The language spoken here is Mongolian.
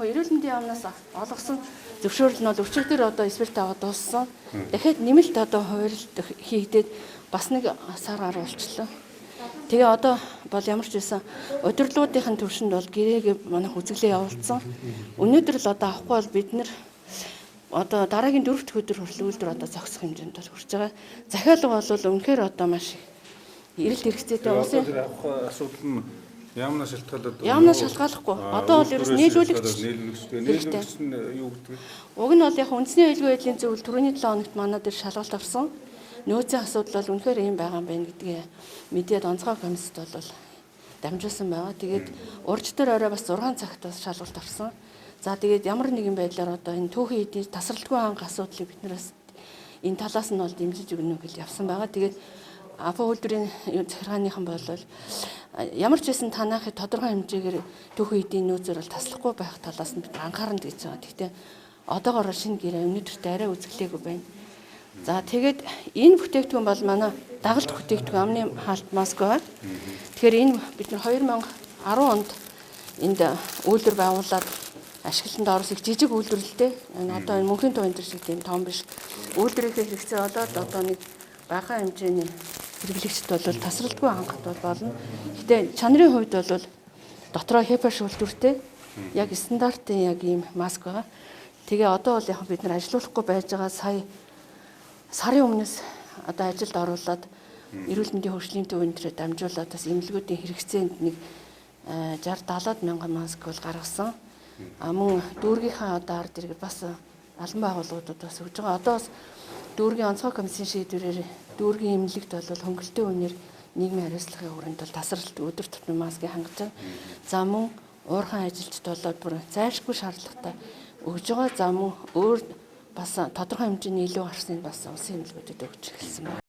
Эрүүл мэндийн яамнаас олгосон зөвшөөрөл нь бол өчигдөр одоо спирт аваад дууссан. Дахиад нэмэлт одоо хувирлт хийгдээд бас нэг сар гаруй болчихлоо. Тэгээ одоо бол ямар ч байсан удирлуудын төвшөнд бол гэрээгээ манайх үзэглээ явуулсан. Өнөөдөр л одоо авахгүй бол бид нэр одоо дараагийн 4 дахь өдөр хүртэл үйлдвэр одоо зогсох хэмжээнд бол хүрч байгаа. Захиалга бол үнэхээр одоо маш эрэлт хэрэгцээтэй улсын асуудал нь яамнаас шалтгаалаад яамнаас шалтгаалахгүй. Одоо бол ерөөс нийлүүлэгч нийлүүлэгч нь юу гэдэг вэ? Уг нь бол яг үндэсний аюулгүй байдлын зөвлөл түрүүний 7 хоногт манай дээр шалгалт авсан. Нөөцийн асуудал бол үнэхээр ийм байгаа юм байна гэдгийг мэдээд онцгой комиссд бол дамжуулсан байгаа. Тэгээд урьж дээр орой бас 6 цагт бас шалгалт авсан. За тэгээд ямар нэгэн байдлаар одоо энэ түүхийн эдийн тасралтгүй ханга асуудлыг биднээс энэ талаас нь бол дэмжиж өгнө гэж явсан байгаа. Тэгээд АФ үйлдвэрийн захиргааныхан бол ямар ч байсан танахыг тодорхой хэмжээгээр түүхийн эдийн нөөцөөр бол таслахгүй байх талаас нь бид анхаарна гэж байгаа. Гэхдээ одоогоор шинэ гэрээ өнөөдөртөө арай үзэглээгүй байна. За тэгээд энэ бүтээгдэхүүн бол манай дагалт бүтээгдэхүүн амны хаалт маск байна. Тэгэхээр энэ бид нар 2010 онд энд үйлдвэр байгуулад ашиглалтанд орсон их жижиг үйлдвэрлэлтэй. Одоо энэ мөнхийн төвийн төр шиг тийм том биш. Үйлдвэрийнхээ хэрэгцээ болоод одоо нэг бага хэмжээний хэрэглэгчд бол тасралтгүй хангах болно. Гэтэ чанарын хувьд бол дотроо HEPA шүүлтвэртэй яг стандартын яг ийм маск байгаа. Тэгээ одоо бол яг бид нар ажилуулахгүй байж байгаа сарын өмнөөс одоо ажилд оруулаад эрүүл мэндийн хөгжлийн төвийн дээр дамжуулаад бас эмнэлгүүдийн хэрэгцээнд нэг 60-70 мянган маск бол гаргасан. Мөн дүүргийнхаа одоо ард иргэд бас албан байгууллагуудад бас өгж байгаа. Одоо бас дүүргийн онцгой комиссийн шийдвэрээр дүүргийн эмнэлэгт бол хөнгөлөлтийн үнээр нийгмийн хариуцлагын хүрээнд бол тасралт өдөр тутмын маскыг хангаж байгаа. За мөн уурхайн ажилчид бол бүр зайлшгүй шаардлагатай өгж байгаа. За мөн өөр бас тодорхой хэмжээний илүү гарсныг бас улсын эмнэлгүүдэд өгч эхэлсэн байна.